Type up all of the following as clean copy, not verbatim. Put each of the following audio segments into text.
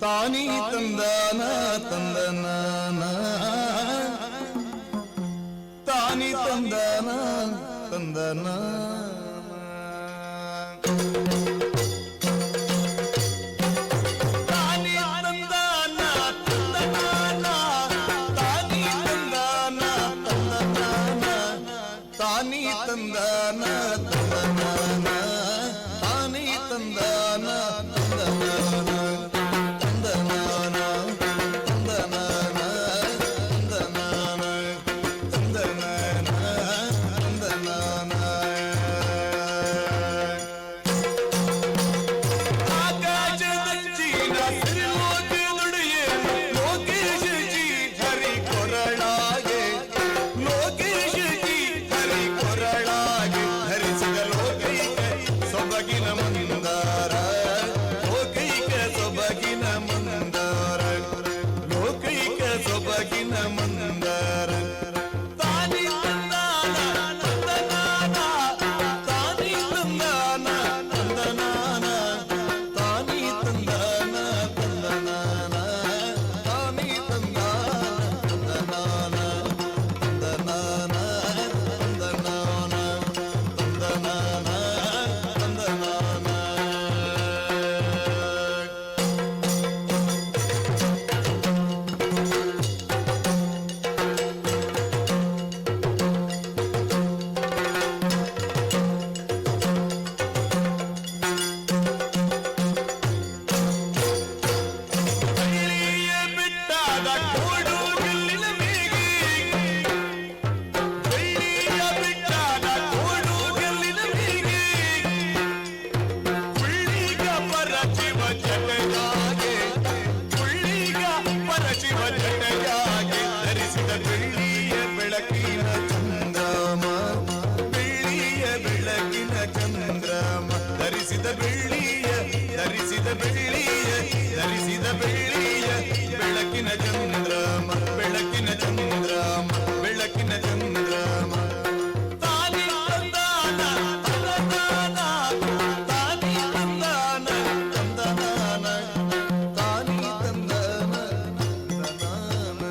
ತಾನಿ ತಂದನ ತಂದನ ತಾನಿ ತಂದನ ತಂದನ ತಾನಿ ತಂದನ ತಂದನ ತಾನಿ ತಂದನ ತಂದನ ತಂದನ ತಂದನ ತಂದನ ತಂದನ ತಂದನ ಆಕಾಶದಲ್ಲಿ ಸಿರಿಲೋಕದೊಡೆಯೇ ಲೋಕೇಶ ಜಿ ಹರಿ ಕೊರಳಾಗೆ ಲೋಕೇಶ ಜಿ ಹರಿ ಕೊರಳಾಗೆ ಧರಿಸಿದ ಲೋಕೈಕ ಸೊಬಗಿನ ಮಂದಾರ ಲೋಕೈಕ ಸೊಬಗಿನ ಮಂದಾರ ಲೋಕೈಕ ಸೊಬಗಿನ ಮಂದಾರ ತಾನಿ ತಂದಾನ ತಂದನಾನ ತಾನಿ ತಂದಾನ ತಂದನಾನ ತಾನಿ ತಂದಾನ ತಂದನಾನ ತಾನಿ ತಂದಾನ ತಂದನಾನ ತಂದನಾನ ತಂದನಾನ ತಂದನಾನ ತಂದನಾನ ಬಳ್ಳಿಯ ಬಿಟ್ಟಾದ ಕೋಡು ಗೆಲ್ಲಿನ ಮೇಗೆ ಬಳ್ಳಿಯ ಬಿಟ್ಟಾದ ಕೋಡು ಗೆಲ್ಲಿನ ಮೇಗೆ ಕುಳ್ಳಿಗ ಪರಶಿವ ಜಟೆಯಾಗೆ ಕುಳ್ಳಿಗ ಪರಶಿವ ಜಟೆಯಾಗೆ ಧರಿಸಿದ ಬೆಳ್ಳಿಯ ಬೆಳಕಿನ ಚಂದ್ರಮ ಬೆಳ್ಳಿಯ ಬೆಳಕಿನ ಚಂದ್ರಮ ಧರಿಸಿದ ಬೆಳ್ಳಿಯ ಧರಿಸಿದ ಬೆಳ್ಳಿಯ ಧರಿಸಿದ ಬೆಳ್ಳಿಯ ಬೆಳಕಿನ ಚಂದ್ರಮ ಬೆಳಕಿನ ಚಂದ್ರಮ ಬೆಳಕಿನ ಚಂದ್ರಮ ತಾನಿ ತಂದಾನ ತಂದನಾನ ತಾನಿ ತಂದಾನ ತಂದನಾನ ತಾನಿ ತಂದಾನ ತಂದನಾನ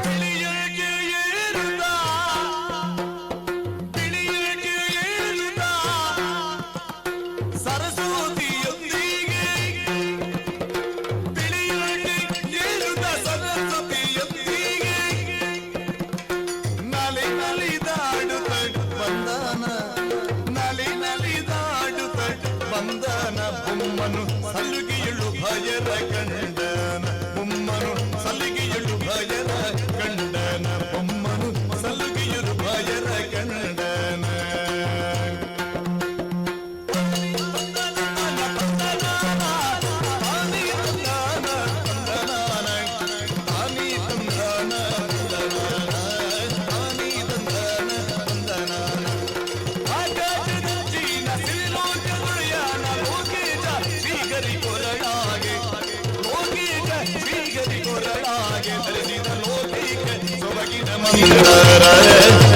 ಬಿಳಿಯಗೆ ಏರುತ್ತ ಬಿಳಿಯಗೆ ಏರುತ್ತ ಸರಸ್ವತಿಯೊಂದಿಗೆ ಬಿಳಿಯಗೆ ಏರುತ್ತ ಸರಸ್ವತಿಯೊಂದಿಗೆ ನಲಿ ನಲಿದಾಡುತ್ತ ಬಂದನ ನಲಿ ನಲಿದಾಡುತ್ತ ಬಂದನ ಬೊಮ್ಮನು ಸಲುಗಿಯಳು ಭಯರ ಕಂಡನ ಬೊಮ್ಮನು ಸಲುಗಿಯಳು ಭಯರ ಕಂಡನ ಬೊಮ್ಮನು ಸಲುಗಿಯಳು ಭಯರ ಕಂಡನ ತಾನಿ ತಂದಾನ ತಾನಿ ತಂದಾನ ತಂದನಾನ ತಾನಿ ತಂದಾನ ತಂದನಾನ ತಾನಿ ತಂದಾನ ತಂದನಾನ ಆಕಾಶದಲ್ಲಿ ಸಿರಿಲೋಕದೊಡೆಯನ ಲೋಕೇಶ ಶ್ರೀಗರಿ ಕೊರಳಾಗೆ ಲೋಕೇಶ ಶ್ರೀಗರಿ ಕೊರಳಾಗೆ ಧರಿಸಿದ ಲೋಕೈಕ ಸೊಬಗಿನ ಮಂದಾರ